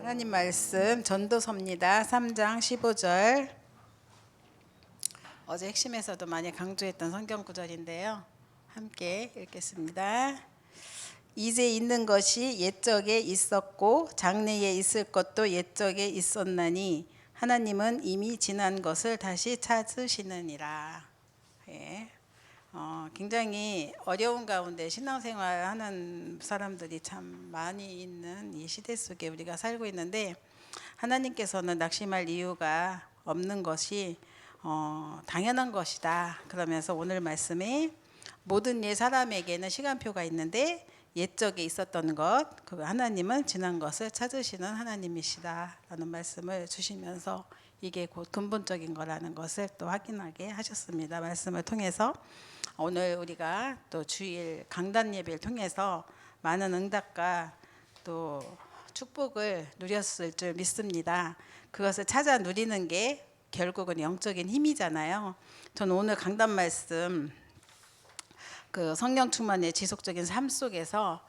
하나님 말씀 전도서입니다. 3장 15절. 어제 핵심에서도 많이 강조했던 성경 구절인데요. 함께 읽겠습니다. 이제 있는 것이 옛적에 있었고 장래에 있을 것도 옛적에 있었나니 하나님은 이미 지난 것을 다시 찾으시느니라. 예. 굉장히 어려운 가운데 신앙생활 하는 사람들이 참 많이 있는 이 시대 속에 우리가 살고 있는데, 하나님께서는 낙심할 이유가 없는 것이 당연한 것이다. 그러면서 오늘 말씀에 모든 옛 사람에게는 시간표가 있는데 옛적에 있었던 것, 그 하나님은 지난 것을 찾으시는 하나님이시다 라는 말씀을 주시면서 이게 곧 근본적인 거라는 것을 또 확인하게 하셨습니다. 말씀을 통해서 오늘 우리가 또 주일 강단 예배를 통해서 많은 응답과 또 축복을 누렸을 줄 믿습니다. 그것을 찾아 누리는 게 결국은 영적인 힘이잖아요. 저는 오늘 강단 말씀, 그 성령 충만의 지속적인 삶 속에서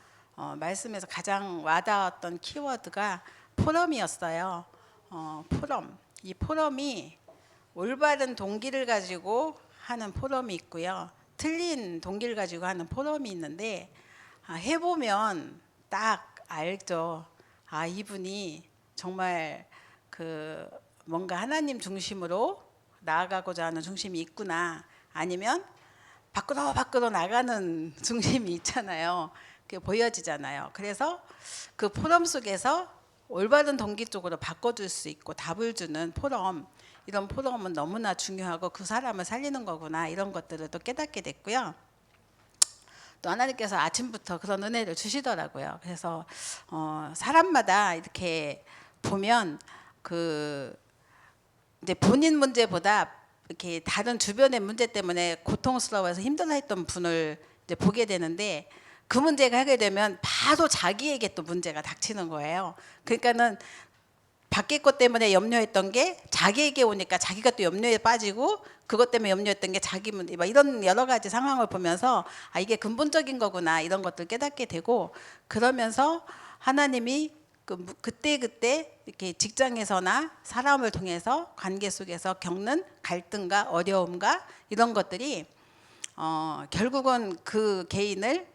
말씀에서 가장 와닿았던 키워드가 포럼이었어요. 포럼. 이 포럼이 올바른 동기를 가지고 하는 포럼이 있고요, 틀린 동기를 가지고 하는 포럼이 있는데, 해보면 딱 알죠. 이분이 정말 그 뭔가 하나님 중심으로 나아가고자 하는 중심이 있구나, 아니면 밖으로 나가는 중심이 있잖아요. 그게 보여지잖아요. 그래서 그 포럼 속에서 올바른 동기 쪽으로 바꿔줄 수 있고 답을 주는 포럼, 이런 포럼은 너무나 중요하고 그 사람을 살리는 거구나, 이런 것들을 또 깨닫게 됐고요. 또 하나님께서 아침부터 그런 은혜를 주시더라고요. 그래서 사람마다 이렇게 보면 그 이제 본인 문제보다 이렇게 다른 주변의 문제 때문에 고통스러워해서 힘들어했던 분을 이제 보게 되는데, 그 문제가 하게 되면 바로 자기에게 또 문제가 닥치는 거예요. 그러니까는 밖에 것 때문에 염려했던 게 자기에게 오니까 자기가 또 염려에 빠지고, 그것 때문에 염려했던 게 자기 문제, 이런 여러 가지 상황을 보면서 이게 근본적인 거구나, 이런 것들 깨닫게 되고, 그러면서 하나님이 그때 이렇게 직장에서나 사람을 통해서 관계 속에서 겪는 갈등과 어려움과 이런 것들이 결국은 그 개인을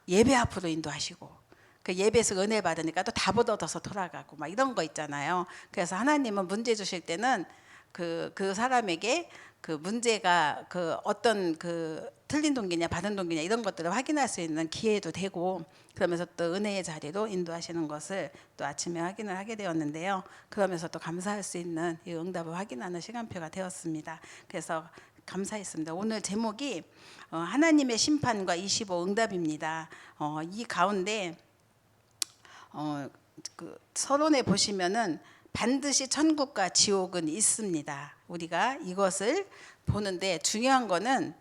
예배 앞으로 인도하시고, 그 예배에서 은혜 받으니까 또 답을 얻어서 돌아가고 이런 거 있잖아요. 그래서 하나님은 문제 주실 때는 그 사람에게 그 문제가 그 어떤 그 틀린 동기냐 받은 동기냐 이런 것들을 확인할 수 있는 기회도 되고, 그러면서 또 은혜의 자리로 인도하시는 것을 또 아침에 확인을 하게 되었는데요. 그러면서 또 감사할 수 있는 이 응답을 확인하는 시간표가 되었습니다. 그래서 감사했습니다. 오늘 제목이 하나님의 심판과 25 응답입니다. 이 가운데 그 서론에 보시면은 반드시 천국과 지옥은 있습니다. 우리가 이것을 보는데 중요한 거는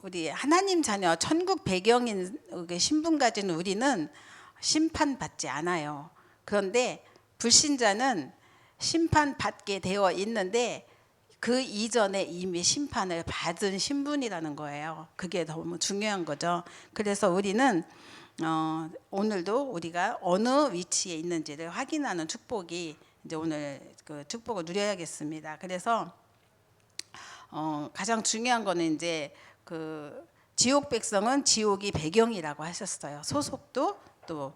우리 하나님 자녀 천국 배경인 신분 가진 우리는 심판받지 않아요. 그런데 불신자는 심판받게 되어 있는데 그 이전에 이미 심판을 받은 신분이라는 거예요. 그게 너무 중요한 거죠. 그래서 우리는 오늘도 우리가 어느 위치에 있는지를 확인하는 축복이 이제 오늘 그 축복을 누려야겠습니다. 그래서 가장 중요한 거는 이제 그 지옥 백성은 지옥이 배경이라고 하셨어요. 소속도 또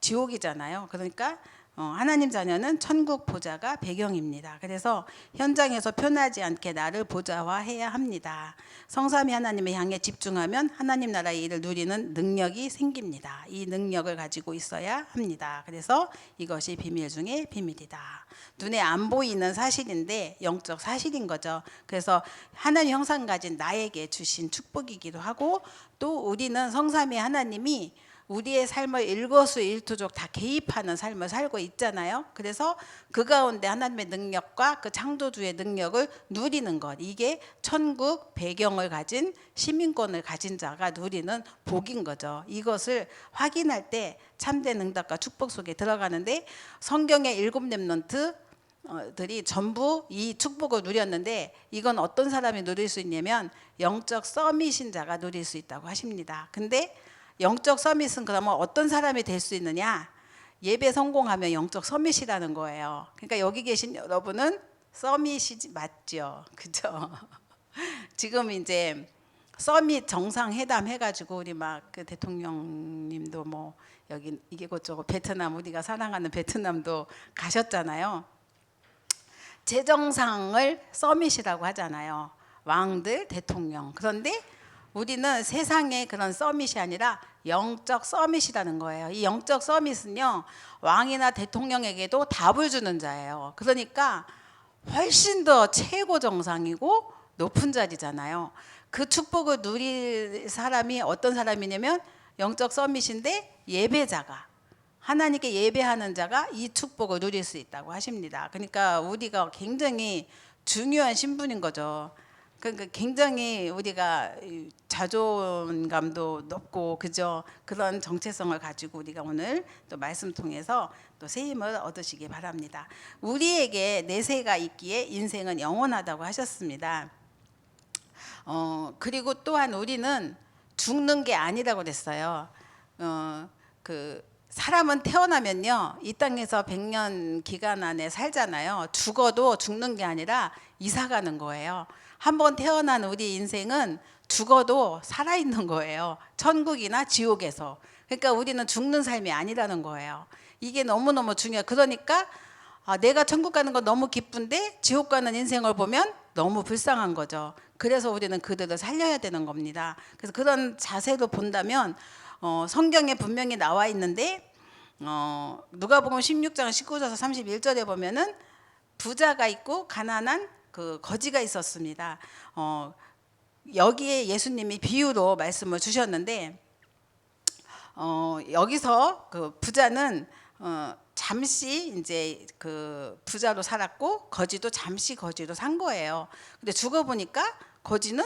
지옥이잖아요. 그러니까 하나님 자녀는 천국 보좌가 배경입니다. 그래서 현장에서 편하지 않게 나를 보좌화해야 합니다. 성삼위 하나님을 향해 집중하면 하나님 나라의 일을 누리는 능력이 생깁니다. 이 능력을 가지고 있어야 합니다. 그래서 이것이 비밀 중에 비밀이다. 눈에 안 보이는 사실인데 영적 사실인 거죠. 그래서 하나님 형상 가진 나에게 주신 축복이기도 하고, 또 우리는 성삼위 하나님이 우리의 삶을 일거수일투족 다 개입하는 삶을 살고 있잖아요. 그래서 그 가운데 하나님의 능력과 그 창조주의 능력을 누리는 것, 이게 천국 배경을 가진 시민권을 가진 자가 누리는 복인 거죠. 이것을 확인할 때 참된 응답과 축복 속에 들어가는데, 성경의 7 렘넌트 들이 전부 이 축복을 누렸는데, 이건 어떤 사람이 누릴 수 있냐면 영적 서밋인 자가 누릴 수 있다고 하십니다. 근데 영적 서밋은 그러면 어떤 사람이 될 수 있느냐? 예배 성공하면 영적 서밋이라는 거예요. 그러니까 여기 계신 여러분은 서밋이 맞죠, 그죠? 지금 이제 서밋 정상회담 해가지고 우리 막 그 대통령님도 뭐 여기 이곳저곳 베트남 우리가 사랑하는 베트남도 가셨잖아요. 재정상을 서밋이라고 하잖아요. 왕들, 대통령. 그런데 우리는 세상의 그런 서밋이 아니라 영적 서밋이라는 거예요. 이 영적 서밋은요, 왕이나 대통령에게도 답을 주는 자예요. 그러니까 훨씬 더 최고 정상이고 높은 자리잖아요. 그 축복을 누릴 사람이 어떤 사람이냐면 영적 서밋인데 예배자가, 하나님께 예배하는 자가 이 축복을 누릴 수 있다고 하십니다. 그러니까 우리가 굉장히 중요한 신분인 거죠. 그러니까 굉장히 우리가 자존감도 높고 그죠? 그런 정체성을 가지고 우리가 오늘 또 말씀 통해서 또 새 힘을 얻으시기 바랍니다. 우리에게 내세가 있기에 인생은 영원하다고 하셨습니다. 그리고 또한 우리는 죽는 게 아니라고 그랬어요. 그 사람은 태어나면요, 이 땅에서 100년 기간 안에 살잖아요. 죽어도 죽는 게 아니라 이사 가는 거예요. 한번 태어난 우리 인생은 죽어도 살아있는 거예요. 천국이나 지옥에서. 그러니까 우리는 죽는 삶이 아니라는 거예요. 이게 너무너무 중요해요. 그러니까 내가 천국 가는 건 너무 기쁜데 지옥 가는 인생을 보면 너무 불쌍한 거죠. 그래서 우리는 그들을 살려야 되는 겁니다. 그래서 그런 자세로 본다면 성경에 분명히 나와 있는데 누가복음 16장 19절에서 31절에 보면은 부자가 있고 가난한 그 거지가 있었습니다. 여기에 예수님이 비유로 말씀을 주셨는데 여기서 그 부자는 잠시 이제 그 부자로 살았고 거지도 잠시 거지로 산 거예요. 근데 죽어 보니까 거지는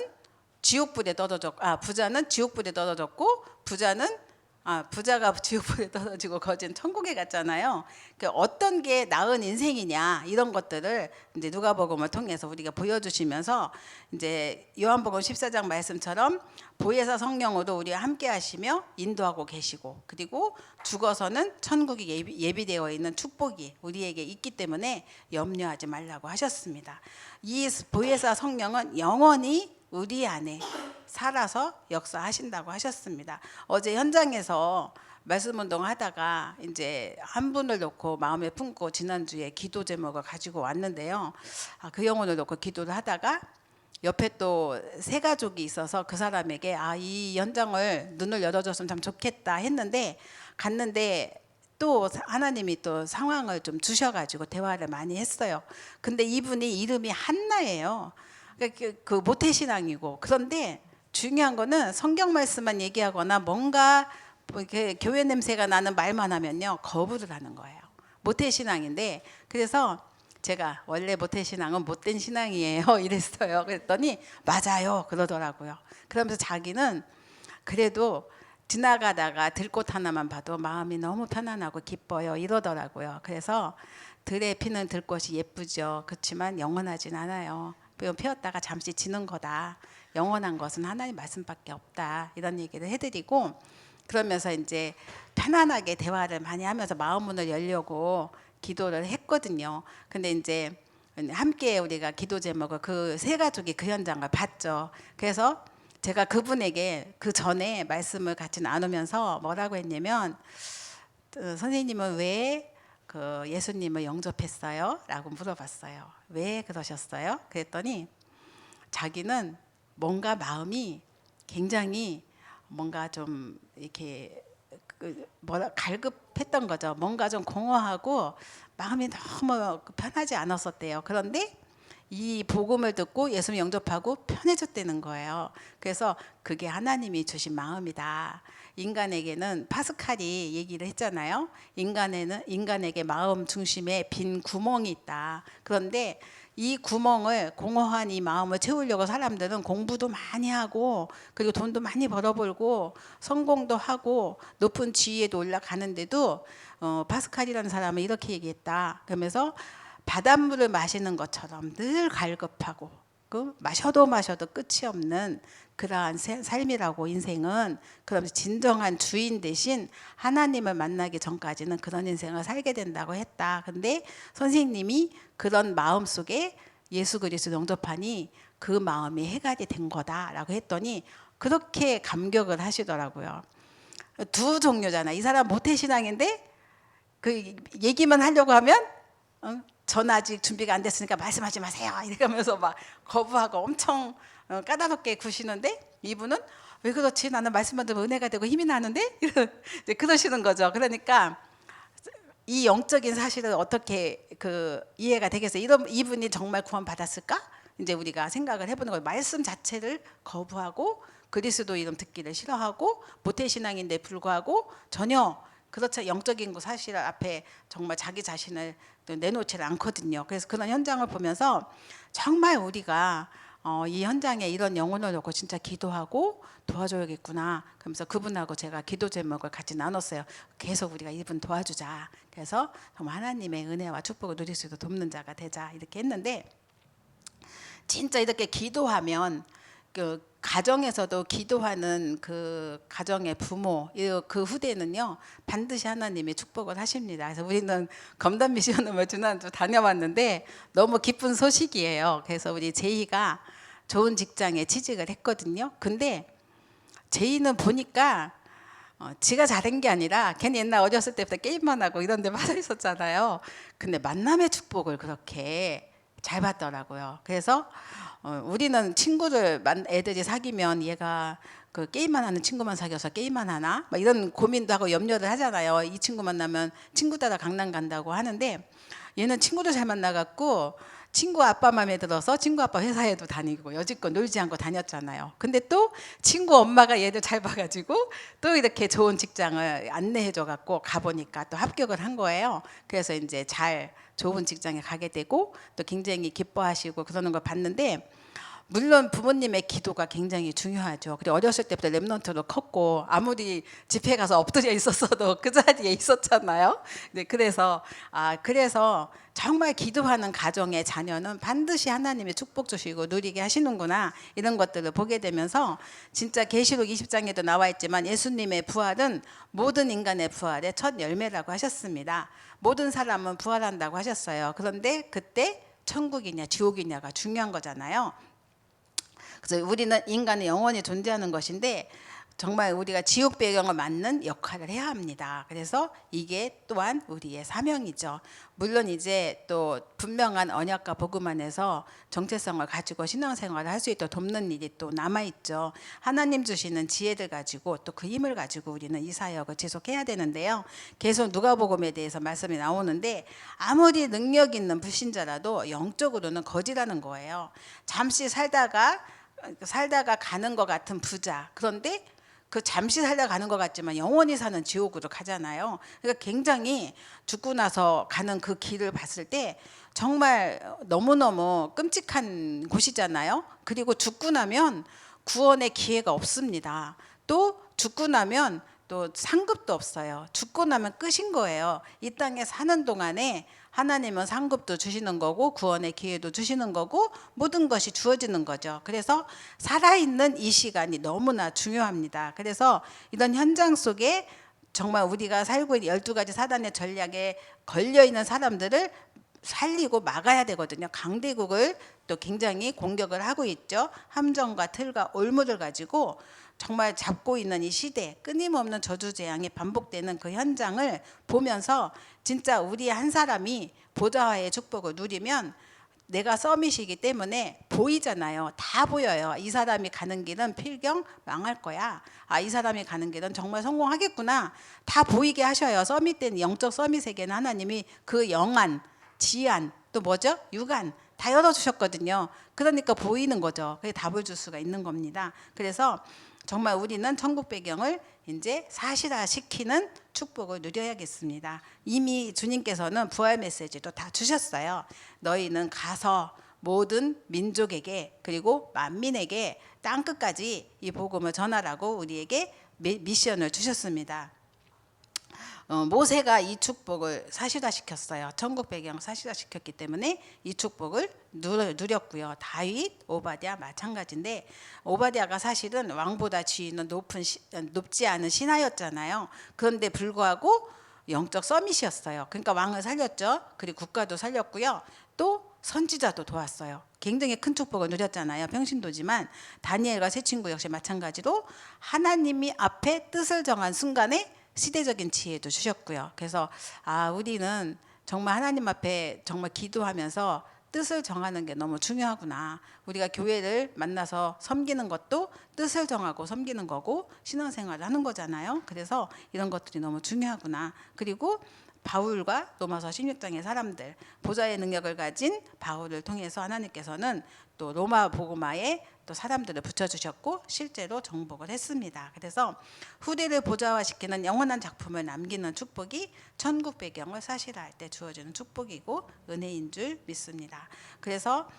지옥불에 떨어졌고 부자는 지옥불에 떨어졌고 부자가 지옥불에 떨어지고 거지는 천국에 갔잖아요. 그러니까 어떤 게 나은 인생이냐 이런 것들을 이제 누가복음을 통해서 우리가 보여주시면서 이제 요한복음 14장 말씀처럼 보혜사 성령으로 우리와 함께 하시며 인도하고 계시고 그리고 죽어서는 천국이 예비되어 있는 축복이 우리에게 있기 때문에 염려하지 말라고 하셨습니다. 이 보혜사 성령은 영원히 우리 안에 살아서 역사하신다고 하셨습니다. 어제 현장에서 말씀 운동 하다가 이제 한 분을 놓고 마음에 품고 지난주에 기도 제목을 가지고 왔는데요. 그 영혼을 놓고 기도를 하다가 옆에 또 세 가족이 있어서 그 사람에게 이 현장을 눈을 열어줬으면 참 좋겠다 했는데 갔는데 또 하나님이 또 상황을 좀 주셔가지고 대화를 많이 했어요. 근데 이분이 이름이 한나예요. 그 모태신앙이고 그런데 중요한 거는 성경 말씀만 얘기하거나 뭔가 이렇게 교회 냄새가 나는 말만 하면요 거부를 하는 거예요. 모태신앙인데 그래서 제가 원래 모태신앙은 못된 신앙이에요 이랬어요. 그랬더니 맞아요 그러더라고요. 그러면서 자기는 그래도 지나가다가 들꽃 하나만 봐도 마음이 너무 편안하고 기뻐요 이러더라고요. 그래서 들에 피는 들꽃이 예쁘죠. 그렇지만 영원하진 않아요. 피었다가 잠시 지는 거다. 영원한 것은 하나님 말씀밖에 없다. 이런 얘기를 해드리고 그러면서 이제 편안하게 대화를 많이 하면서 마음 문을 열려고 기도를 했거든요. 근데 이제 함께 우리가 기도 제목을 그 세 가족이 그 현장을 봤죠. 그래서 제가 그분에게 그 전에 말씀을 같이 나누면서 뭐라고 했냐면 선생님은 왜 그 예수님을 영접했어요? 라고 물어봤어요. 왜 그러셨어요? 그랬더니 자기는 뭔가 마음이 굉장히 뭔가 좀 이렇게 갈급했던 거죠. 뭔가 좀 공허하고 마음이 너무 편하지 않았었대요. 그런데 이 복음을 듣고 예수님 영접하고 편해졌다는 거예요. 그래서 그게 하나님이 주신 마음이다. 인간에게는 파스칼이 얘기를 했잖아요. 인간에게 마음 중심에 빈 구멍이 있다. 그런데 이 구멍을 공허한 이 마음을 채우려고 사람들은 공부도 많이 하고 그리고 돈도 많이 벌어벌고 성공도 하고 높은 지위에도 올라가는데도 파스칼이라는 사람은 이렇게 얘기했다. 그러면서 바닷물을 마시는 것처럼 늘 갈급하고 그 마셔도 마셔도 끝이 없는 그러한 삶이라고 인생은. 그럼 진정한 주인 대신 하나님을 만나기 전까지는 그런 인생을 살게 된다고 했다. 근데 선생님이 그런 마음 속에 예수 그리스도 영접하니 그 마음이 해결이 된 거다라고 했더니 그렇게 감격을 하시더라고요. 두 종류잖아. 이 사람 모태신앙인데 그 얘기만 하려고 하면 전 아직 준비가 안 됐으니까 말씀하지 마세요 이러면서 막 거부하고 엄청 까다롭게 구시는데, 이분은 왜 그렇지? 나는 말씀만 들으면 은혜가 되고 힘이 나는데? 이제 그러시는 거죠. 그러니까 이 영적인 사실을 어떻게 이해가 되겠어요? 이분이 정말 구원 받았을까? 이제 우리가 생각을 해보는 거예요. 말씀 자체를 거부하고 그리스도 이름 듣기를 싫어하고 모태신앙인데 불구하고 전혀 그렇죠. 영적인 사실 앞에 정말 자기 자신을 내놓지 않거든요. 그래서 그런 현장을 보면서 정말 우리가 이 현장에 이런 영혼을 놓고 진짜 기도하고 도와줘야겠구나. 그러면서 그분하고 제가 기도 제목을 같이 나눴어요. 계속 우리가 이분 도와주자. 그래서 정말 하나님의 은혜와 축복을 누릴 수 있도록 돕는 자가 되자 이렇게 했는데, 진짜 이렇게 기도하면 그 가정에서도 기도하는 그 가정의 부모 그 후대는요 반드시 하나님이 축복을 하십니다. 그래서 우리는 검단 미션을 지난주 다녀왔는데 너무 기쁜 소식이에요. 그래서 우리 제이가 좋은 직장에 취직을 했거든요. 근데 제이는 보니까 지가 잘한 게 아니라 걔는 옛날 어렸을 때부터 게임만 하고 이런 데 빠져 있었잖아요. 근데 만남의 축복을 그렇게 잘 받더라고요. 그래서 우리는 애들이 사귀면 얘가 그 게임만 하는 친구만 사귀어서 게임만 하나? 막 이런 고민도 하고 염려를 하잖아요. 이 친구 만나면 친구 따라 강남 간다고 하는데, 얘는 친구도 잘 만나갖고 친구 아빠 마음에 들어서 친구 아빠 회사에도 다니고 여지껏 놀지 않고 다녔잖아요. 근데 또 친구 엄마가 얘들 잘 봐가지고 또 이렇게 좋은 직장을 안내해줘갖고 가보니까 또 합격을 한 거예요. 그래서 이제 좋은 직장에 가게 되고 또 굉장히 기뻐하시고 그러는 걸 봤는데, 물론 부모님의 기도가 굉장히 중요하죠. 그리고 어렸을 때부터 랩런트로 컸고 아무리 집회 가서 엎드려 있었어도 그 자리에 있었잖아요. 네, 그래서 정말 기도하는 가정의 자녀는 반드시 하나님의 축복 주시고 누리게 하시는구나, 이런 것들을 보게 되면서 진짜 계시록 20장에도 나와 있지만 예수님의 부활은 모든 인간의 부활의 첫 열매라고 하셨습니다. 모든 사람은 부활한다고 하셨어요. 그런데 그때 천국이냐 지옥이냐가 중요한 거잖아요. 그래서 우리는 인간의 영원히 존재하는 것인데 정말 우리가 지옥 배경을 맞는 역할을 해야 합니다. 그래서 이게 또한 우리의 사명이죠. 물론 이제 또 분명한 언약과 복음 안에서 정체성을 가지고 신앙생활을 할 수 있도록 돕는 일이 또 남아있죠. 하나님 주시는 지혜를 가지고 또 그 힘을 가지고 우리는 이 사역을 지속해야 되는데요. 계속 누가복음에 대해서 말씀이 나오는데, 아무리 능력 있는 불신자라도 영적으로는 거지라는 거예요. 잠시 살다가 가는 것 같은 부자, 그런데 그 잠시 살다 가는 것 같지만 영원히 사는 지옥으로 가잖아요. 그러니까 굉장히 죽고 나서 가는 그 길을 봤을 때 정말 너무너무 끔찍한 곳이잖아요. 그리고 죽고 나면 구원의 기회가 없습니다. 또 죽고 나면 또 상급도 없어요. 죽고 나면 끝인 거예요. 이 땅에 사는 동안에 하나님은 상급도 주시는 거고 구원의 기회도 주시는 거고 모든 것이 주어지는 거죠. 그래서 살아있는 이 시간이 너무나 중요합니다. 그래서 이런 현장 속에 정말 우리가 살고 있는 12가지 사단의 전략에 걸려있는 사람들을 살리고 막아야 되거든요. 강대국을 또 굉장히 공격을 하고 있죠. 함정과 틀과 올무를 가지고 정말 잡고 있는 이 시대, 끊임없는 저주재앙이 반복되는 그 현장을 보면서 진짜 우리 한 사람이 보좌와의 축복을 누리면 내가 서밋이기 때문에 보이잖아요. 다 보여요. 이 사람이 가는 길은 필경 망할 거야. 이 사람이 가는 길은 정말 성공하겠구나. 다 보이게 하셔요. 서밋 때는, 영적 서밋에게는 하나님이 그 영안, 지안, 또 뭐죠? 육안 다 열어주셨거든요. 그러니까 보이는 거죠. 그게 답을 줄 수가 있는 겁니다. 그래서 정말 우리는 천국 배경을 이제 사실화시키는 축복을 누려야겠습니다. 이미 주님께서는 부활 메시지도 다 주셨어요. 너희는 가서 모든 민족에게 그리고 만민에게 땅끝까지 이 복음을 전하라고 우리에게 미션을 주셨습니다. 모세가 이 축복을 사실화시켰어요. 천국 배경 사실화시켰기 때문에 이 축복을 누렸고요. 다윗, 오바댜 마찬가지인데 오바댜가 사실은 왕보다 지위는 높지 않은 신하였잖아요. 그런데 불구하고 영적 서밋이었어요. 그러니까 왕을 살렸죠. 그리고 국가도 살렸고요. 또 선지자도 도왔어요. 굉장히 큰 축복을 누렸잖아요. 평신도지만 다니엘과 세 친구 역시 마찬가지로 하나님이 앞에 뜻을 정한 순간에 시대적인 지혜도 주셨고요. 그래서 우리는 정말 하나님 앞에 정말 기도하면서 뜻을 정하는 게 너무 중요하구나. 우리가 교회를 만나서 섬기는 것도 뜻을 정하고 섬기는 거고 신앙생활을 하는 거잖아요. 그래서 이런 것들이 너무 중요하구나. 그리고 바울과 로마서 16장의 사람들, 보좌의 능력을 가진 바울을 통해서 하나님께서는 또 로마 복음화에 또 사람들을 붙여주셨고 실제로 정복을 했습니다. 그래서 후대를 보좌화시키는 영원한 작품을 남기는 축복이 천국 배경을 사실화할 때 주어지는 축복이고 은혜인 줄 믿습니다. 그래서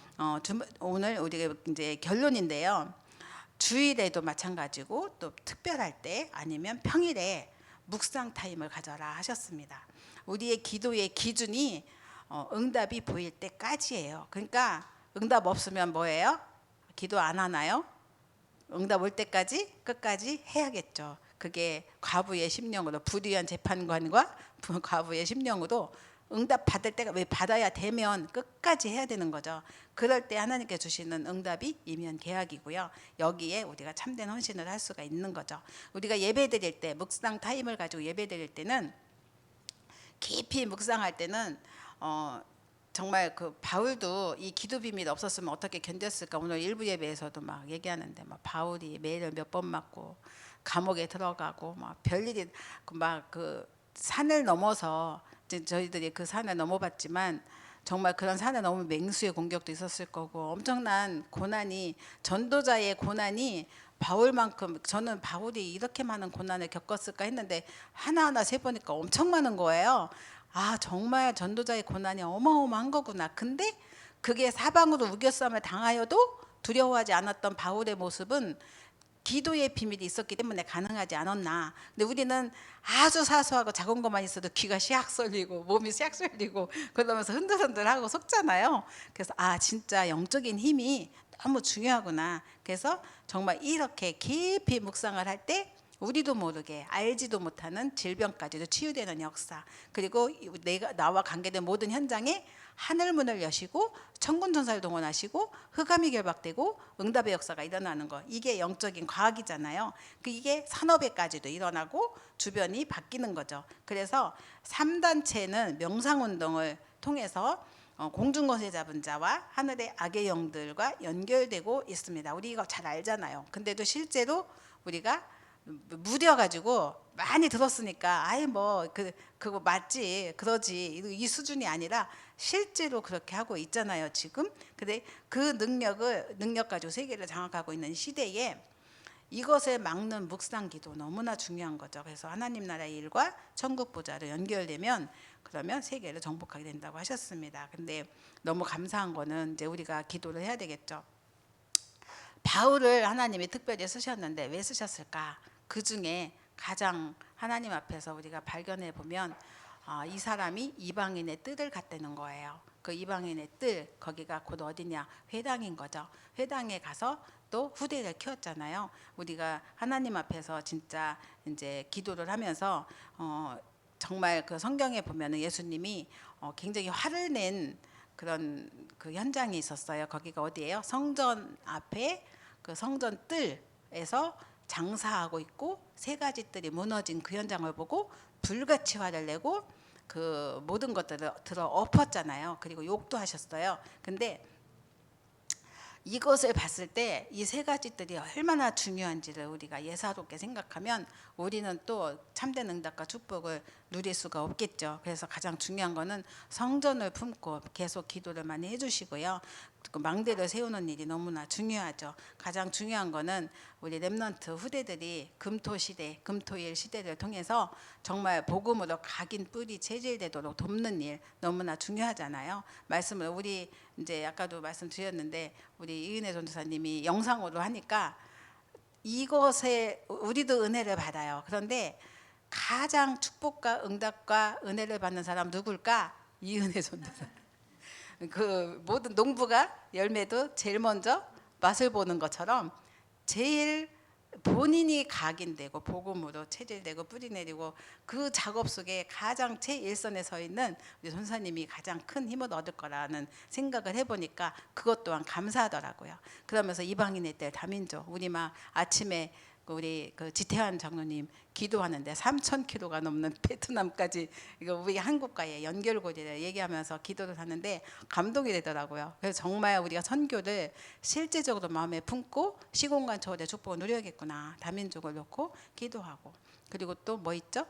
오늘 우리가 이제 결론인데요. 주일에도 마찬가지고 또 특별할 때 아니면 평일에 묵상 타임을 가져라 하셨습니다. 우리의 기도의 기준이 응답이 보일 때까지예요. 그러니까 응답 없으면 뭐예요? 기도 안 하나요? 응답 올 때까지 끝까지 해야겠죠. 그게 과부의 심령으로 불의한 재판관과 과부의 심령으로 응답 받을 때가 왜 받아야 되면 끝까지 해야 되는 거죠. 그럴 때 하나님께 주시는 응답이 이면 계약이고요. 여기에 우리가 참된 헌신을 할 수가 있는 거죠. 우리가 예배 드릴 때 묵상 타임을 가지고 예배 드릴 때는 깊이 묵상할 때는 정말 그 바울도 이 기도 비밀이 없었으면 어떻게 견뎠을까. 오늘 일부 예배에서도 막 얘기하는데 막 바울이 매일 몇 번 맞고 감옥에 들어가고 막 별일이 막 그 산을 넘어서 저희들이 그 산을 넘어봤지만 정말 그런 산에 넘으면 맹수의 공격도 있었을 거고 엄청난 고난이 전도자의 고난이 바울만큼 저는 바울이 이렇게 많은 고난을 겪었을까 했는데 하나하나 세보니까 엄청 많은 거예요. 정말 전도자의 고난이 어마어마한 거구나. 근데 그게 사방으로 우겨싸움을 당하여도 두려워하지 않았던 바울의 모습은 기도의 비밀이 있었기 때문에 가능하지 않았나. 근데 우리는 아주 사소하고 작은 것만 있어도 귀가 시악 쏠리고 몸이 시악 쏠리고 그러면서 흔들흔들하고 속잖아요. 그래서 진짜 영적인 힘이 너무 중요하구나. 그래서 정말 이렇게 깊이 묵상을 할 때 우리도 모르게 알지도 못하는 질병까지도 치유되는 역사, 그리고 나와 관계된 모든 현장에 하늘문을 여시고 천군천사를 동원하시고 흑암이 결박되고 응답의 역사가 일어나는 것, 이게 영적인 과학이잖아요. 이게 산업에까지도 일어나고 주변이 바뀌는 거죠. 그래서 3단체는 명상운동을 통해서 공중권세 잡은 자와 하늘의 악의 영들과 연결되고 있습니다. 우리 이거 잘 알잖아요. 근데도 실제로 우리가 무뎌가지고 많이 들었으니까 그거 맞지 그러지 이 수준이 아니라 실제로 그렇게 하고 있잖아요 지금. 근데 그 능력 가지고 세계를 장악하고 있는 시대에 이것을 막는 묵상기도 너무나 중요한 거죠. 그래서 하나님 나라의 일과 천국 보좌를 연결되면 그러면 세계를 정복하게 된다고 하셨습니다. 근데 너무 감사한 거는 이제 우리가 기도를 해야 되겠죠. 바울을 하나님이 특별히 쓰셨는데 왜 쓰셨을까? 그 중에 가장 하나님 앞에서 우리가 발견해 보면 이 사람이 이방인의 뜰을 갖다는 거예요. 그 이방인의 뜰, 거기가 곧 어디냐? 회당인 거죠. 회당에 가서 또 후대를 키웠잖아요. 우리가 하나님 앞에서 진짜 이제 기도를 하면서 정말 그 성경에 보면은 예수님이 굉장히 화를 낸 그런 그 현장이 있었어요. 거기가 어디예요? 성전 앞에 그 성전 뜰에서 장사하고 있고 세 가지 뜰이 무너진 그 현장을 보고 불같이 화를 내고 그 모든 것들을 들어 엎었잖아요. 그리고 욕도 하셨어요. 근데 이것을 봤을 때 이 세 가지들이 얼마나 중요한지를 우리가 예사롭게 생각하면 우리는 또 참된 응답과 축복을 누릴 수가 없겠죠. 그래서 가장 중요한 거는 성전을 품고 계속 기도를 많이 해주시고요. 망대를 세우는 일이 너무나 중요하죠. 가장 중요한 거는 우리 렘넌트 후대들이 금토시대, 금토일 시대를 통해서 정말 복음으로 각인 뿌리 체질되도록 돕는 일 너무나 중요하잖아요. 말씀을 우리 이제 아까도 말씀드렸는데 우리 이은혜 전도사님이 영상으로 하니까 이것에 우리도 은혜를 받아요. 그런데 가장 축복과 응답과 은혜를 받는 사람 누굴까? 이은혜 전도사. 그 모든 농부가 열매도 제일 먼저 맛을 보는 것처럼 제일 본인이 각인되고 복음으로 체질되고 뿌리 내리고 그 작업 속에 가장 제일선에 서 있는 우리 전사님이 가장 큰 힘을 얻을 거라는 생각을 해보니까 그것 또한 감사하더라고요. 그러면서 이방인의 때 다민족 우리 막 아침에 우리 그 지태환 장로님 기도하는데 3,000km가 넘는 베트남까지 이거 우리 한국과의 연결고리를 얘기하면서 기도를 하는데 감동이 되더라고요. 그래서 정말 우리가 선교를 실제적으로 마음에 품고 시공간 초월의 축복을 누려야겠구나. 다민족을 놓고 기도하고 그리고 또 뭐 있죠?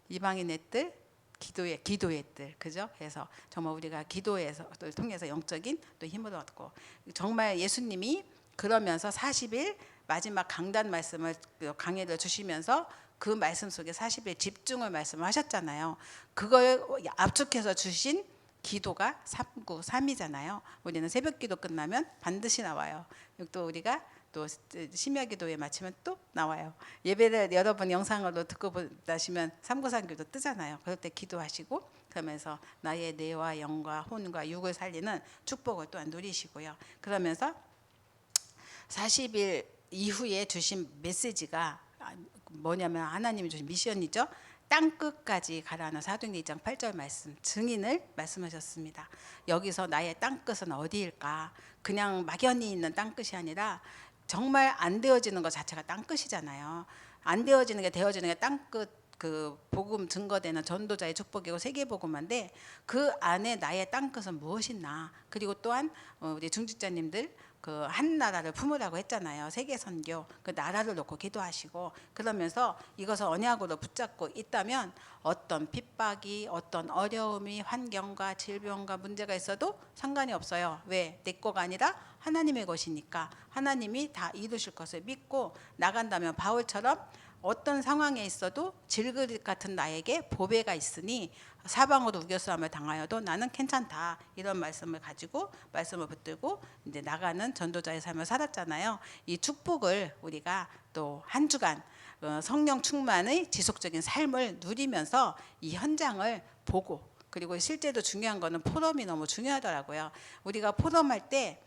이방인의 뜰 기도의 뜰 그죠? 그래서 정말 우리가 기도에서 통해서 영적인 또 힘을 얻고 정말 예수님이 그러면서 40일 마지막 강단 말씀을 강해를 주시면서 그 말씀 속에 40일 집중을 말씀하셨잖아요. 그걸 압축해서 주신 기도가 393이잖아요. 우리는 새벽기도 끝나면 반드시 나와요. 또 우리가 또 심야기도에 마치면 또 나와요. 예배를 여러분 영상으로 듣고 나시면 393기도 뜨잖아요. 그럴 때 기도하시고 그러면서 나의 뇌와 영과 혼과 육을 살리는 축복을 또한 누리시고요. 그러면서 40일 이후에 주신 메시지가 뭐냐면 하나님이 주신 미션이죠. 땅끝까지 가라는 사도행전 2장 8절 말씀 증인을 말씀하셨습니다. 여기서 나의 땅끝은 어디일까? 그냥 막연히 있는 땅끝이 아니라 정말 안 되어지는 것 자체가 땅끝이잖아요. 안 되어지는 게 되어지는 게 땅끝 그 복음 증거되는 전도자의 축복이고 세계복음인데 그 안에 나의 땅끝은 무엇이나 그리고 또한 우리 중직자님들 그 한 나라를 품으라고 했잖아요. 세계 선교 그 나라를 놓고 기도하시고 그러면서 이것을 언약으로 붙잡고 있다면 어떤 핍박이 어떤 어려움이 환경과 질병과 문제가 있어도 상관이 없어요. 왜? 내 거가 아니라 하나님의 것이니까 하나님이 다 이루실 것을 믿고 나간다면 바울처럼 어떤 상황에 있어도 질그릇 같은 나에게 보배가 있으니 사방으로 우겨싸움을 당하여도 나는 괜찮다 이런 말씀을 가지고 말씀을 붙들고 이제 나가는 전도자의 삶을 살았잖아요. 이 축복을 우리가 또 한 주간 성령 충만의 지속적인 삶을 누리면서 이 현장을 보고 그리고 실제로 중요한 거는 포럼이 너무 중요하더라고요. 우리가 포럼할 때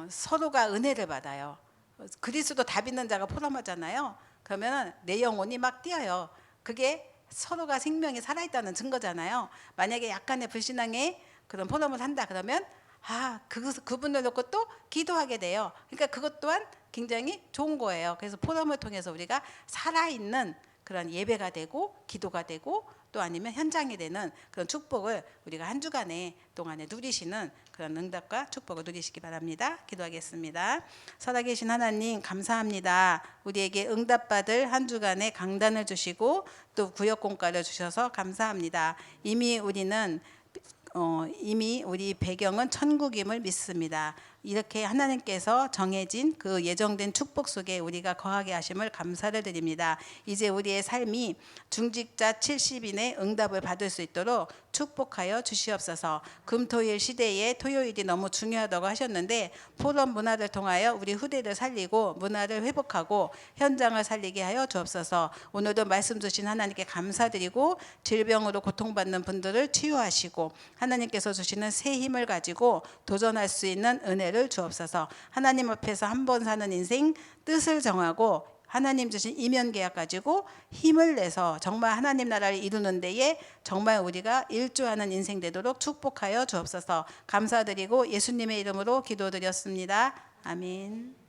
서로가 은혜를 받아요. 그리스도 답 있는 자가 포럼하잖아요. 그러면 내 영혼이 막 뛰어요. 그게 서로가 생명이 살아있다는 증거잖아요. 만약에 약간의 불신앙에 그런 포럼을 한다 그러면 그분을 놓고 또 기도하게 돼요. 그러니까 그것 또한 굉장히 좋은 거예요. 그래서 포럼을 통해서 우리가 살아있는 그런 예배가 되고 기도가 되고 또 아니면 현장이 되는 그런 축복을 우리가 한 주간에 동안에 누리시는 그런 응답과 축복을 누리시기 바랍니다. 기도하겠습니다. 살아계신 하나님 감사합니다. 우리에게 응답받을 한 주간의 강단을 주시고 또 구역공과를 주셔서 감사합니다. 이미 우리 배경은 천국임을 믿습니다. 이렇게 하나님께서 정해진 그 예정된 축복 속에 우리가 거하게 하심을 감사를 드립니다. 이제 우리의 삶이 중직자 70인의 응답을 받을 수 있도록 축복하여 주시옵소서. 금토일 시대에 토요일이 너무 중요하다고 하셨는데 포럼 문화를 통하여 우리 후대를 살리고 문화를 회복하고 현장을 살리게 하여 주옵소서. 오늘도 말씀 주신 하나님께 감사드리고 질병으로 고통받는 분들을 치유하시고 하나님께서 주시는 새 힘을 가지고 도전할 수 있는 은혜를 주옵소서. 하나님 앞에서 한 번 사는 인생 뜻을 정하고 하나님 주신 이면 계약 가지고 힘을 내서 정말 하나님 나라를 이루는 데에 정말 우리가 일조하는 인생 되도록 축복하여 주옵소서. 감사드리고 예수님의 이름으로 기도드렸습니다. 아멘.